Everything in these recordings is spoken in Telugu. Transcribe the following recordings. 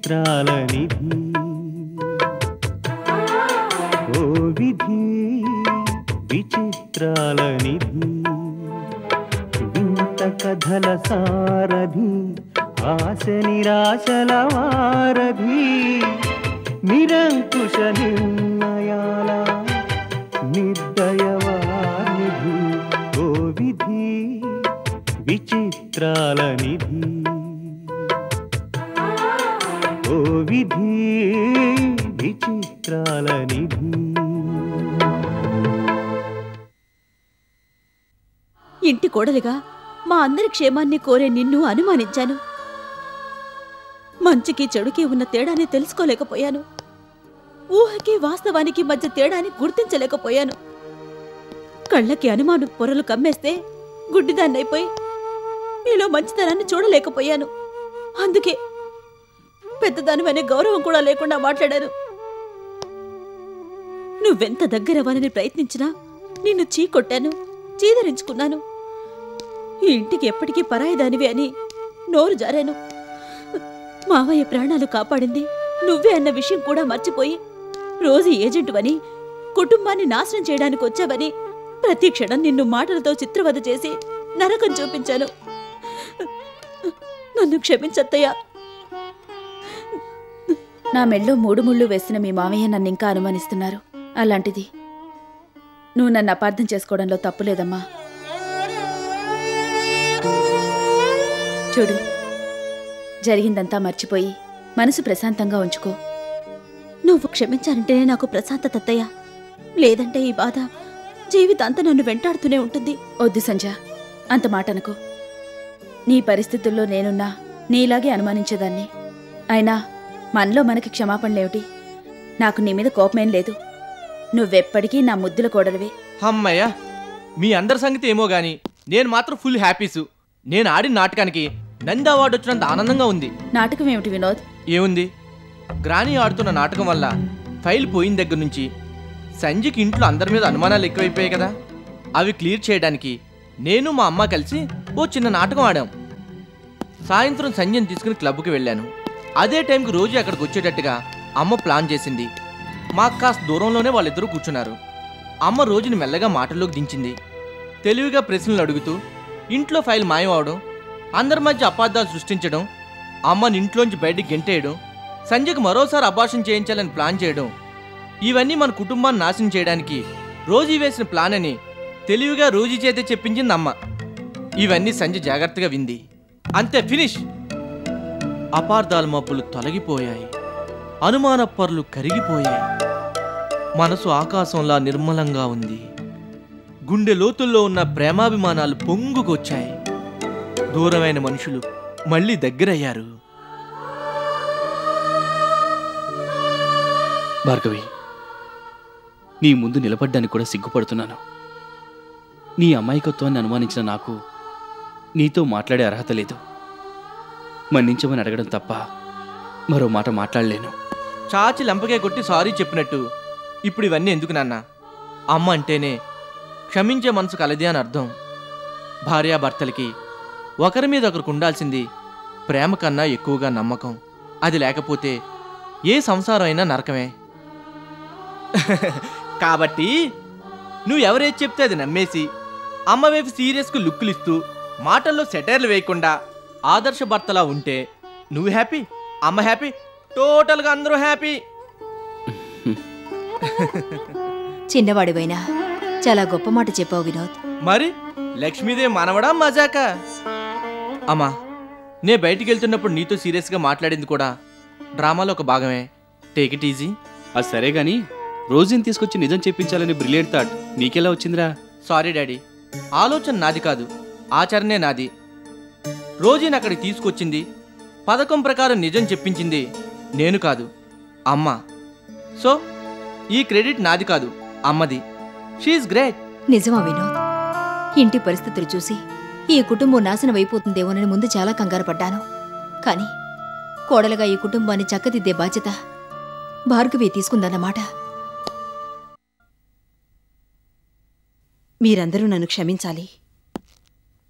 విచిత్రాల నిధి ఓ విధి విచిత్రాల నిధి వింత కథల సారథి ఆశ నిరాశల వారధి నిరంకుశ నిర్ణయాల నిర్దయవానిధి ఓ విధి విచిత్రాల నిధి ఓ విధి విచిత్రాల నిధి. ఇంటి కోడలిగా మా అందరి క్షేమాన్ని కోరే నిన్ను అనుమానించాను. మంచికి చెడుకి ఉన్న తేడాని తెలుసుకోలేకపోయాను. ఊహకి వాస్తవానికి మధ్య తేడాని గుర్తించలేకపోయాను. కళ్ళకి అనుమానం పొరలు కమ్మేస్తే గుడ్డిదాన్నైపోయి నీలో మంచితనాన్ని చూడలేకపోయాను. అందుకే పెద్దదానివనే గౌరవం కూడా లేకుండా మాట్లాడాను. నువ్వెంత దగ్గరవ్వాలని ప్రయత్నించినా నిన్ను చీకొట్టాను, చీదరించుకున్నాను. ఈ ఇంటికి ఎప్పటికీ పరాయిదానివి అని నోరు జారాను. మావయ్య ప్రాణాలు కాపాడింది నువ్వే అన్న విషయం కూడా మర్చిపోయి రోజు ఏజెంటువని, కుటుంబాన్ని నాశనం చేయడానికి వచ్చావని ప్రతి క్షణం నిన్ను మాటలతో చిత్రవద చేసి నరకం చూపించాను. నన్ను క్షమించత్తయ్యా. నా మెళ్ళో 3 ముళ్ళు వేసిన మీ మావయ్య నన్నింకా అనుమానిస్తున్నారు. అలాంటిది నువ్వు నన్ను అపార్థం చేసుకోవడంలో తప్పులేదమ్మా. చూడు, జరిగిందంతా మర్చిపోయి మనసు ప్రశాంతంగా ఉంచుకో. నువ్వు క్షమించాలంటేనే నాకు ప్రశాంతత అత్తయ్య. లేదంటే ఈ బాధ జీవితాంతా నన్ను వెంటాడుతూనే ఉంటుంది. వద్దు సంజ, అంత మాట అనుకో. నీ పరిస్థితుల్లో నేనున్నా నీలాగే అనుమానించేదాన్ని. అయినా మనలో మనకి క్షమాపణలేమిటి? నాకు నీ మీద కోపమేం లేదు. నువ్వెప్పటికీ నా ముద్దుల కోడలివే. అమ్మయ్య, మీ అందరి సంగతి ఏమో గాని నేను మాత్రం ఫుల్ హ్యాపీసు. నేను ఆడిన నాటకానికి నంది అవార్డు వచ్చినంత ఆనందంగా ఉంది. నాటకం ఏమిటి వినోద్? ఏముంది, గ్రాని ఆడుతున్న నాటకం వల్ల ఫైల్ పోయిన దగ్గర నుంచి సంజయ్కి ఇంట్లో అందరి మీద అనుమానాలు ఎక్కువైపోయాయి కదా. అవి క్లియర్ చేయడానికి నేను మా అమ్మ కలిసి ఓ చిన్న నాటకం ఆడాం. సాయంత్రం సంజయ్ని తీసుకుని క్లబ్కి వెళ్ళాను. అదే టైంకి రోజు అక్కడికి వచ్చేటట్టుగా అమ్మ ప్లాన్ చేసింది. మాకు కాస్త దూరంలోనే వాళ్ళిద్దరూ కూర్చున్నారు. అమ్మ రోజుని మెల్లగా మాటల్లోకి దించింది. తెలివిగా ప్రశ్నలు అడుగుతూ ఇంట్లో ఫైల్ మాయం అవడం, అందరి మధ్య అపార్థాలు సృష్టించడం, అమ్మని ఇంట్లోంచి బయటికి గెంటేయడం, సంజయ్కి మరోసారి అబార్షన్ చేయించాలని ప్లాన్ చేయడం, ఇవన్నీ మన కుటుంబాన్ని నాశనం చేయడానికి రోజీ వేసిన ప్లాన్ అని తెలివిగా రోజీ చేతే చెప్పించింది అమ్మ. ఇవన్నీ సంజయ్ జాగ్రత్తగా వింది. అంతే, ఫినిష్. అపార్థాల మబ్బులు తొలగిపోయాయి, అనుమాన పొరలు కరిగిపోయాయి. మనసు ఆకాశంలా నిర్మలంగా ఉంది. గుండె లోతుల్లో ఉన్న ప్రేమాభిమానాలు పొంగుకొచ్చాయి. దూరమైన మనుషులు మళ్ళీ దగ్గరయ్యారు. భార్గవి, నీ ముందు నిలబడ్డానికి కూడా సిగ్గుపడుతున్నాను. నీ అమాయకత్వాన్ని అనుమానించిన నాకు నీతో మాట్లాడే అర్హత లేదు. మన్నించమని అడగడం తప్ప మరో మాట మాట్లాడలేను. చాచి లంపకే కొట్టి సారీ చెప్పినట్టు ఇప్పుడు ఇవన్నీ ఎందుకు నాన్న? అమ్మ అంటేనే క్షమించే మనసు కలది అని అర్థం. భార్యాభర్తలకి ఒకరి మీద ఒకరికి ఉండాల్సింది ప్రేమ కన్నా ఎక్కువగా నమ్మకం. అది లేకపోతే ఏ సంసారం అయినా నరకమే. కాబట్టి నువ్వు ఎవరేది చెప్తే అది నమ్మేసి అమ్మ వైపు సీరియస్గా లుక్కులు ఇస్తూ మాటల్లో సెటైర్లు వేయకుండా ఆదర్శ భర్తలా ఉంటే నువ్వు హ్యాపీ, అమ్మ హ్యాపీ, టోటల్గా అందరూ హ్యాపీ. చిన్నవాడివైనా చాలా గొప్ప మాట చెప్పావు వినోద్. మరి లక్ష్మీదేవి మనవడా మజాక? అమ్మా, నే బయటికి వెళ్తున్నప్పుడు నీతో సీరియస్గా మాట్లాడింది కూడా డ్రామాలో ఒక భాగమే. Take it easy. అది సరే గాని రోజుని తీసుకొచ్చి నిజం చెప్పించాలని బ్రిలియంట్ థాట్ నీకెలా వచ్చిందిరా? సారీ డాడీ, ఆలోచన నాది కాదు, ఆచరణే నాది. రోజుని అక్కడికి తీసుకొచ్చింది, పథకం ప్రకారం నిజం చెప్పించింది నేను కాదు, అమ్మ. సో ఈ క్రెడిట్ నాది కాదు, అమ్మది. She is great. నిజమా వినోద్? ఇంటి పరిస్థితులు చూసి ఈ కుటుంబం నాశనం అయిపోతుందేమోనని ముందు చాలా కంగారు పడ్డాను. కానీ కోడలుగా ఈ కుటుంబాన్ని చక్కదిద్దే బాధ్యత భార్గవి తీసుకుందన్నమాట. మీరందరూ నన్ను క్షమించాలి.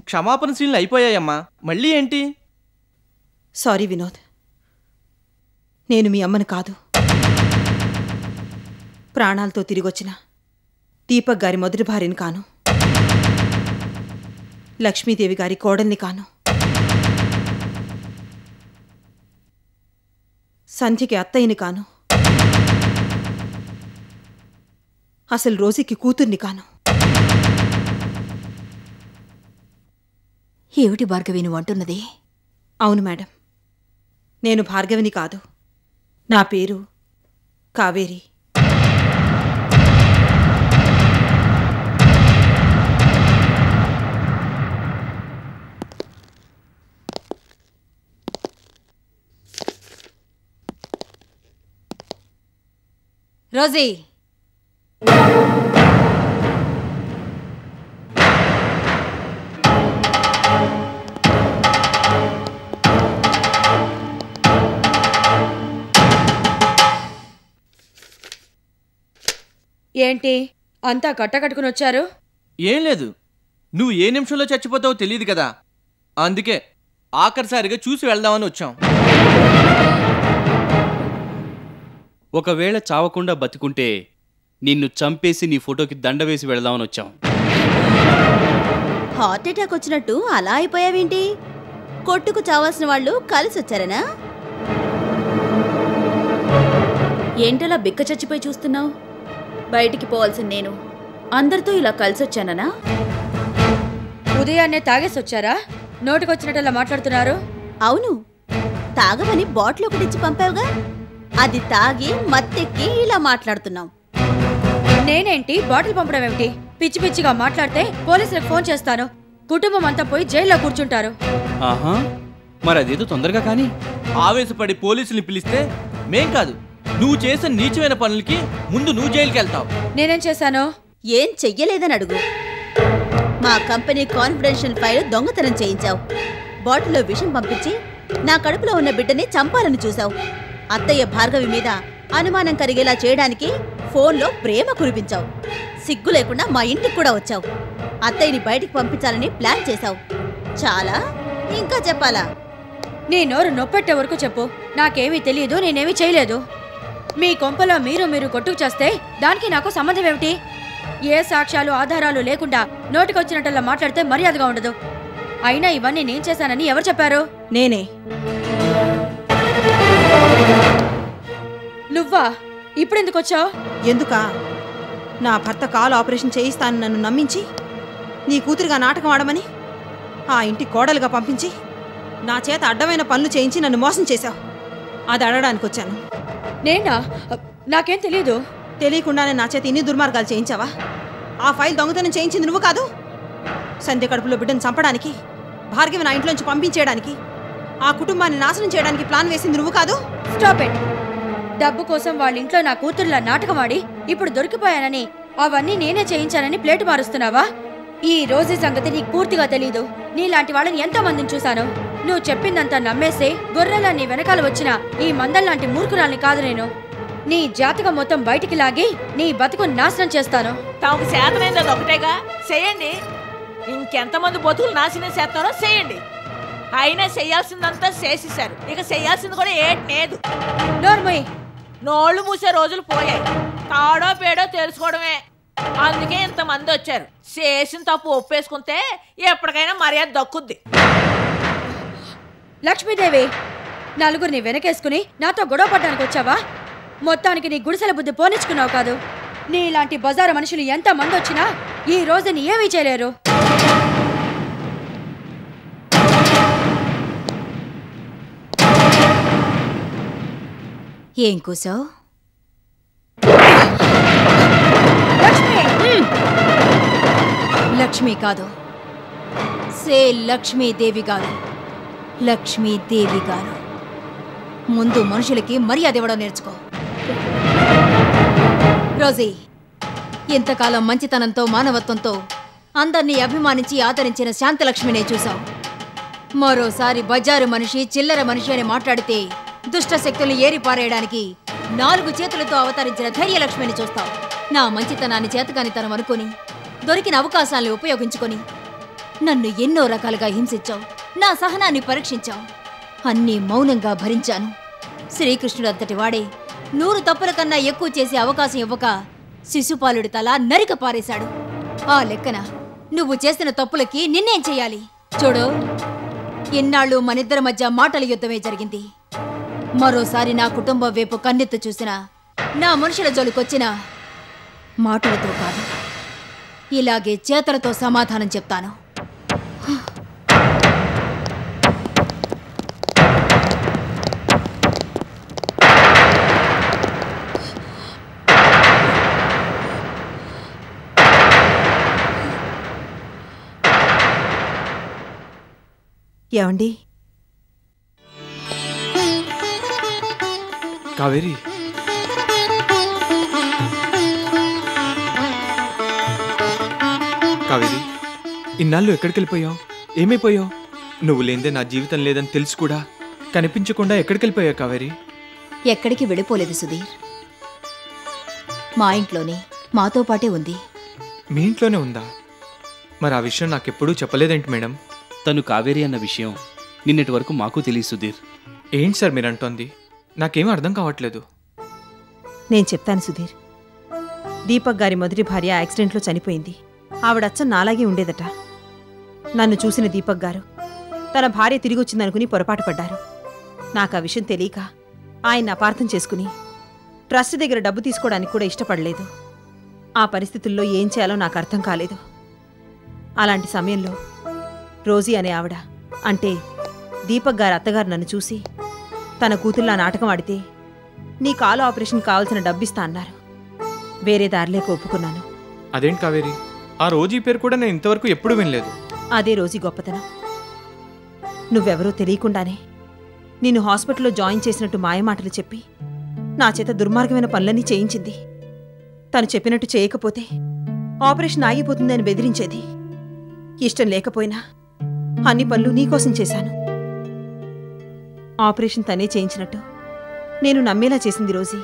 క్షమాపణ సీన్లు అయిపోయాయమ్మా, మళ్ళీ ఏంటి? సారీ వినోద్. నేను మీ అమ్మని కాదు. ప్రాణాలతో తిరిగొచ్చిన దీపక్ గారి మొదటి భార్యని కాను. లక్ష్మీదేవి గారి కోడల్ని కాను. సంధ్యకి అత్తయ్యని కాను. అసలు రోజుకి కూతుర్ని కాను. ఏమిటి భార్గవి నువ్వు అంటున్నది? అవును మేడం, నేను భార్గవిని కాదు. నా పేరు కావేరి. రోజీ, ఏంటి అంతా కట్టకట్టుకుని వచ్చారు? ఏం లేదు, నువ్వు ఏ నిమిషంలో చచ్చిపోతావో తెలియదు కదా, అందుకే ఆఖరిసారిగా చూసి వెళ్దామని వచ్చాం. ఒకవేళ చావకుండా బతికుంటే నిన్ను చంపేసి నీ ఫోటోకి దండ వేసి వెళదామని వచ్చాం. హార్ట్ అటాక్ వచ్చినట్టు అలా అయిపోయావేంటి? కొట్టుకు చావాల్సిన వాళ్ళు కలిసి వచ్చారనా? ఏంటలా బిక్క చచ్చిపోయి చూస్తున్నావు? బయటికి పోవాల్సిన నేను అందరితో ఇలా కలిసొచ్చాననా? ఉదయాన్నే తాగేసొచ్చారా? నోటికొచ్చినట్టలా మాట్లాడుతున్నారు. అవును, తాగమని బాటిల్ ఒకటిచ్చి పంపావుగా, అది తాగి మత్తెక్కి ఇలా మాట్లాడుతున్నాం. నేనేంటి బాటిల్ పంపడం ఏమిటి? పిచ్చి పిచ్చిగా మాట్లాడితే పోలీసులకు ఫోన్ చేస్తాను. కుటుంబం అంతా పోయి జైల్లో కూర్చుంటారు. ఆహా, మరి అదేదో తొందరగా కానీ. ఆవేశపడి పోలీసుల్ని పిలిస్తే మేం కాదు, నువ్వు చేసిన నీచమైన పనులకి ముందు నువ్వు జైలుకి వెళ్తావు. నేనేం చేశాను? ఏం చెయ్యలేదని అడుగు. మా కంపెనీ కాన్ఫిడెన్షియల్ ఫైల్ దొంగతనం చేయించావు. బాటిల్లో విషం పంపించి నా కడుపులో ఉన్న బిడ్డని చంపాలని చూశావు. అత్తయ్య భార్గవి మీద అనుమానం కలిగేలా చేయడానికి ఫోన్లో ప్రేమ కురిపించావు. సిగ్గు లేకుండా మా ఇంటికి కూడా వచ్చావు. అత్తయ్యని బయటికి పంపించాలని ప్లాన్ చేశావు. చాలా ఇంకా చెప్పాలా? నీ నోరు నొప్పెట్టే వరకు చెప్పు. నాకేమీ తెలియదు, నేనేమీ చేయలేదు. మీ కొంపలో మీరు కొట్టుకు చేస్తే దానికి నాకు సంబంధం ఏమిటి? ఏ సాక్ష్యాలు ఆధారాలు లేకుండా నోటికొచ్చినట్టల్లా మాట్లాడితే మర్యాదగా ఉండదు. అయినా ఇవన్నీ నేను చేశానని ఎవరు చెప్పారు? నేనే. నువ్వా? ఇప్పుడెందుకు వచ్చావు? ఎందుకా? నా భర్త కాలు ఆపరేషన్ చేయిస్తానని నన్ను నమ్మించి నీ కూతురుగా నాటకం ఆడమని ఆ ఇంటి కోడలుగా పంపించి నా చేత అడ్డమైన పనులు చేయించి నన్ను మోసం చేశావు. అది అడగడానికి వచ్చాను. నేనా? నాకేం తెలీదు. తెలియకుండానే నా చేత ఇన్ని దుర్మార్గాలు చేయించావా? ఆ ఫైల్ దొంగతనం చేయించింది నువ్వు కాదు. సంధ్య కడుపులో బిడ్డను చంపడానికి, భార్గవి నా ఇంట్లోంచి పంపించేయడానికి, ఆ కుటుంబాన్ని నాశనం చేయడానికి ప్లాన్ వేసింది నువ్వు కాదు. Stop it. డబ్బు కోసం వాళ్ళ ఇంట్లో నా కూతుర్లా నాటకమాడి ఇప్పుడు దొరికిపోయానని, అవన్నీ నేనే చేయించానని ప్లేటు మారుస్తున్నావా? ఈ రోజు సంగతి నీకు పూర్తిగా తెలీదు. నీలాంటి వాళ్ళని ఎంతో మందిని చూశాను. నువ్వు చెప్పిందంతా నమ్మేస్తే గొర్రెలా నీ వెనకాల వచ్చిన ఈ మందల్లాంటి మూర్ఖురాల్ని కాదు నేను. నీ జాతకం మొత్తం బయటికి లాగి నీ బతుకు నాశనం చేస్తాను. తమకు చేతనైంది అది ఒకటేగా, చేయండి. ఇంకెంతమంది బతుకులు నాశనం చేస్తారో చేయండి. అయినా చెయ్యాల్సిందంతా చేసేసారు, ఇక చెయ్యాల్సింది కూడా ఏటి లేదు. నోర్మోయ్, నోళ్లు మూసే రోజులు పోయాయి. తాడో పేడో తెలుసుకోవడమే. అందుకే ఇంతమంది వచ్చారు. చేసిన తప్పు ఒప్పేసుకుంటే ఎప్పటికైనా మర్యాద దక్కుద్ది. లక్ష్మీదేవి, నలుగురిని వెనకేసుకుని నాతో గొడవ పడ్డానికి వచ్చావా? మొత్తానికి నీ గుడిసెల బుద్ధి పోనిచ్చుకున్నావు కాదు. నీలాంటి బజారు మనుషులు ఎంతమంది వచ్చినా ఈ రోజు నీ ఏమీ చేయలేరు. ఏం కూసావు? లక్ష్మి కాదు, సే లక్ష్మీదేవి గారు. లక్ష్మీదేవి గారు. ముందు మనుషులకి మర్యాద ఇవ్వడం నేర్చుకో. రోజీ, ఇంతకాలం మంచితనంతో మానవత్వంతో అందర్నీ అభిమానించి ఆదరించిన శాంతలక్ష్మినే చూశావు. మరోసారి బజారు మనిషి, చిల్లర మనిషి అని మాట్లాడితే దుష్ట శక్తుల్ని ఏరిపారేయడానికి 4 చేతులతో అవతరించిన ధైర్యలక్ష్మిని చూస్తావు. నా మంచితనాన్ని చేతకానితనం అనుకుని దొరికిన అవకాశాలను ఉపయోగించుకొని నన్ను ఎన్నో రకాలుగా హింసించావు. నా సహనాన్ని పరీక్షించావు. అన్నీ మౌనంగా భరించాను. శ్రీకృష్ణుడు అంతటి వాడే 100 తప్పుల కన్నా ఎక్కువ చేసే అవకాశం ఇవ్వక శిశుపాలుడి తల నరిక పారేశాడు. ఆ లెక్కన నువ్వు చేసిన తప్పులకి నిన్నేం చెయ్యాలి? చూడు, ఇన్నాళ్ళు మనిద్దరి మధ్య మాటల యుద్ధమే జరిగింది. మరోసారి నా కుటుంబం వైపు కన్నెత్తు చూసినా, నా మనుషుల జోలికొచ్చినా మాటలతో కాదు, ఇలాగే చేతలతో సమాధానం చెప్తాను. ఏమండి? కావేరి, కావేరి, ఇన్నాళ్ళు ఎక్కడికి వెళ్ళిపోయావు? ఏమైపోయావు? నువ్వు లేదే నా జీవితం లేదని తెలుసు కూడా కనిపించకుండా ఎక్కడికి వెళ్ళిపోయావు కావేరి? ఎక్కడికి వెళ్ళిపోలేదు సుధీర్. మా ఇంట్లోనే మాతో పాటే ఉంది. మీ ఇంట్లోనే ఉందా? మరి ఆ విషయం నాకెప్పుడూ చెప్పలేదేంటి మేడం? తను కావేరి అన్న విషయం నిన్నటి వరకు మాకు తెలియదు సుధీర్. ఏంటి సార్ మీరు అంటోంది? నాకేమీ అర్థం కావట్లేదు. నేను చెప్తాను సుధీర్. దీపక్ గారి మొదటి భార్య యాక్సిడెంట్లో చనిపోయింది. ఆవిడచ్చ నాలాగే ఉండేదట. నన్ను చూసిన దీపక్ గారు తన భార్య తిరిగొచ్చిందనుకుని పొరపాటు పడ్డారు. నాకు ఆ విషయం తెలియక ఆయన అపార్థం చేసుకుని ట్రస్ట్ దగ్గర డబ్బు తీసుకోవడానికి కూడా ఇష్టపడలేదు. ఆ పరిస్థితుల్లో ఏం చేయాలో నాకు అర్థం కాలేదు. అలాంటి సమయంలో రోజీ అనే ఆవిడ, అంటే దీపక్ గారి అత్తగారు నన్ను చూసి తన కూతుర్లా నాటకం ఆడితే నీ కాలు ఆపరేషన్ కావాల్సిన డబ్బిస్తా అన్నారు. వేరే దారిలేక ఒప్పుకున్నాను. అదేంటి కావేరి, ఆ రోజీ పేరు కూడా నేను ఇంతవరకు ఎప్పుడూ వినలేదు. అదే రోజీ గొప్పతనం. నువ్వెవరో తెలియకుండానే నిన్ను హాస్పిటల్లో జాయిన్ చేసినట్టు మాయమాటలు చెప్పి నా చేత దుర్మార్గమైన పనులన్నీ చేయించింది. తను చెప్పినట్టు చేయకపోతే ఆపరేషన్ ఆగిపోతుందని బెదిరించేది. ఇష్టం లేకపోయినా అన్ని పనులు నీకోసం చేశాను. ఆపరేషన్ తనే చేయించినట్టు నేను నమ్మేలా చేసింది రోజీ.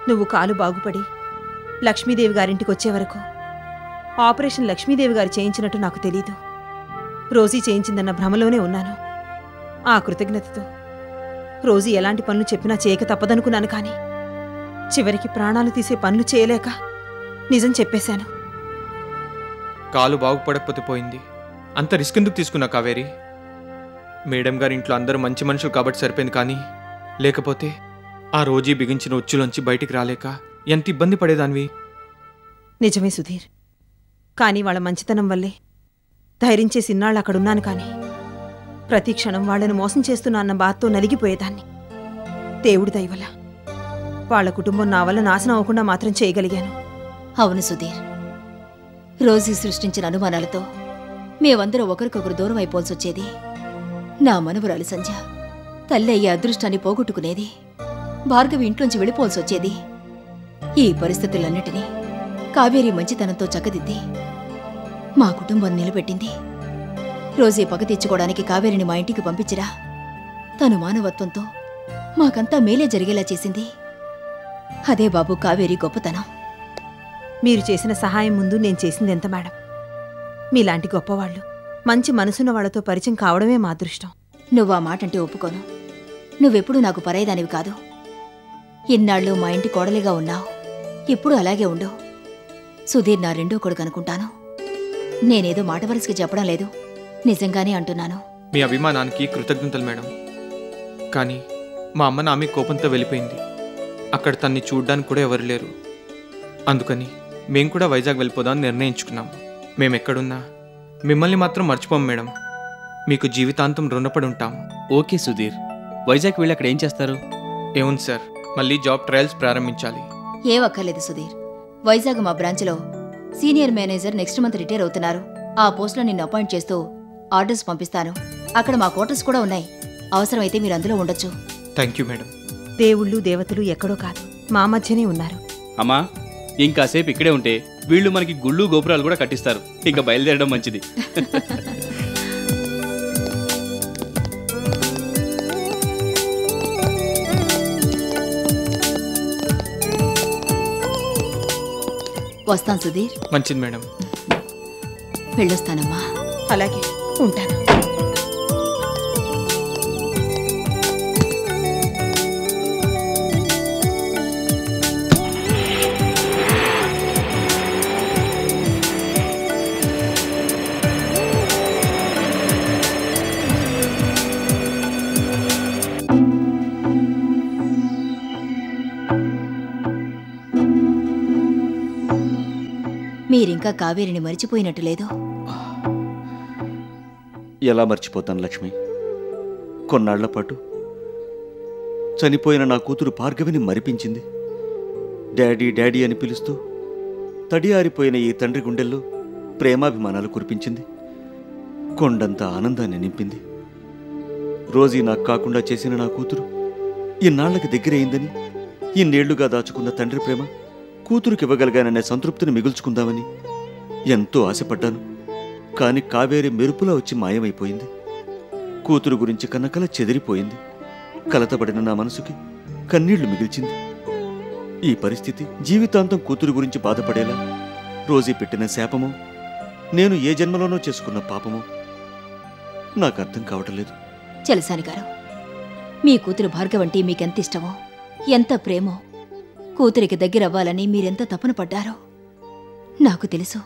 నువ్వు కాలు బాగుపడి లక్ష్మీదేవి గారింటికి వచ్చే వరకు ఆపరేషన్ లక్ష్మీదేవి గారు చేయించినట్టు నాకు తెలీదు. రోజీ చేయించిందన్న భ్రమలోనే ఉన్నాను. ఆ కృతజ్ఞతతో రోజీ ఎలాంటి పనులు చెప్పినా చేయక తప్పదనుకున్నాను. కానీ చివరికి ప్రాణాలు తీసే పనులు చేయలేక నిజం చెప్పేశాను. కాలు బాగుపడకపోతే పోయింది, అంత రిస్క్ ఎందుకు తీసుకున్నా కావేరి? మేడం గారి ఇంట్లో అందరూ మంచి మనుషులు కాబట్టి సరిపోయింది. కానీ లేకపోతే ఆ రోజీ బిగించిన ఉచ్చులోంచి బయటికి రాలేక ఎంత ఇబ్బంది పడేదానివి. నిజమే సుధీర్. కానీ వాళ్ళ మంచితనం వల్లే ధైర్యం చేసి ఇన్నాళ్ళు అక్కడున్నాను. కానీ ప్రతి క్షణం వాళ్లను మోసం చేస్తున్నా అన్న బాధతో నలిగిపోయేదాన్ని. దేవుడి దయవల్ల వాళ్ళ కుటుంబం నా వల్ల నాశనం అవ్వకుండా మాత్రం చేయగలిగాను. అవును సుధీర్, రోజీ సృష్టించిన అనుమానాలతో మేమందరం ఒకరికొకరు దూరం అయిపోవాల్సి వచ్చేది. నా మనవరాలు సంధ్య తల్లి అయ్యే అదృష్టాన్ని పోగొట్టుకునేది. భార్గవి ఇంట్లోంచి వెళ్ళిపోవాల్సి వచ్చేది. ఈ పరిస్థితులన్నిటినీ కావేరి మంచితనంతో చక్కదిద్ది మా కుటుంబం నిలబెట్టింది. రోజీ పగ తెచ్చుకోవడానికి కావేరిని మా ఇంటికి పంపించిరా. తను మానవత్వంతో మాకంతా మేలే జరిగేలా చేసింది. అదే బాబు కావేరి గొప్పతనం. మీరు చేసిన సహాయం ముందు నేను చేసింది ఎంత మేడం? మీలాంటి గొప్పవాళ్ళు, మంచి మనసున్న వాళ్లతో పరిచయం కావడమే మా అదృష్టం. నువ్వు ఆ మాట అంటే ఒప్పుకోను. నువ్వెప్పుడూ నాకు పరాయిదానివి కాదు. ఇన్నాళ్ళు మా ఇంటి కోడలిగా ఉన్నావు, ఇప్పుడు అలాగే ఉండు. సుధీర్ నా రెండో కొడుకు అనుకుంటాను. నేనేదో మాట వరుసగా చెప్పడం లేదు, నిజంగానే అంటున్నాను. మీ అభిమానానికి కృతజ్ఞతలు మేడం. కానీ మా అమ్మ నా మీ కోపంతో వెళ్ళిపోయింది. అక్కడ తన్ని చూడ్డానికి కూడా ఎవరు లేరు. అందుకని మేం కూడా వైజాగ్ వెళ్ళిపోదామని నిర్ణయించుకున్నాం. మేమెక్కడున్నా మిమ్మల్ని మాత్రం మర్చిపోం మేడం. మీకు జీవితాంతం రుణపడి ఉంటాం. ఓకే సుధీర్, వైజాగ్ వెళ్ళి అక్కడ ఏం చేస్తారు? ఏముంది సార్, మళ్ళీ జాబ్ ట్రయల్స్ ప్రారంభించాలి. ఏ ఒక్కర్లేదు సుధీర్. వైజాగ్ మా బ్రాంచ్లో senior manager next month retire అవుతున్నారు. ఆ పోస్ట్లో నిన్ను అపాయింట్ చేస్తూ ఆర్డర్స్ పంపిస్తాను. అక్కడ మా క్వార్టర్స్ కూడా ఉన్నాయి. అవసరమైతే మీరు అందులో ఉండొచ్చు. Thank you madam. దేవుళ్ళు దేవతలు ఎక్కడో కాదు, మా మధ్యనే ఉన్నారు. అమ్మా, ఇంకాసేపు ఇక్కడే ఉంటే వీళ్ళు మనకి గుళ్ళు గోపురాలు కూడా కట్టిస్తారు. ఇంకా బయలుదేరడం మంచిది. వస్తాను సుధీర్. మంచిది మేడం. వెళ్ళొస్తానమ్మా. అలాగే, ఉంటాను. మీరింకా కావేరిని మరిచిపోయినట్టు లేదు. ఎలా మర్చిపోతాను లక్ష్మి? కొన్నాళ్ల పాటు చనిపోయిన నా కూతురు భార్గవిని మరిపించింది. డాడీ డాడీ అని పిలుస్తూ తడియారిపోయిన ఈ తండ్రి గుండెల్లో ప్రేమాభిమానాలు కురిపించింది. కొండంత ఆనందాన్ని నింపింది. రోజీ నాకు కాకుండా చేసిన నా కూతురు ఇన్నాళ్లకి దగ్గరైందని, ఇన్నేళ్లుగా దాచుకున్న తండ్రి ప్రేమ కూతురికి ఇవ్వగలిగాననే సంతృప్తిని మిగుల్చుకుందామని ఎంతో ఆశపడ్డాను. కాని కావేరి మెరుపులా వచ్చి మాయమైపోయింది. కూతురు గురించి కన్నకల చెదిరిపోయింది. కలతపడిన నా మనసుకి కన్నీళ్లు మిగిల్చింది. ఈ పరిస్థితి జీవితాంతం కూతురు గురించి బాధపడేలా రోజీ పెట్టిన శాపమో, నేను ఏ జన్మలోనో చేసుకున్న పాపమో నాకు అర్థం కావటం లేదు. చలసాని గారు, మీ కూతురు భార్గవంటే మీకెంత ఇష్టమో, ఎంత ప్రేమో, కూతురికి దగ్గరవ్వాలని మీరెంత తపన పడ్డారో నాకు తెలుసు.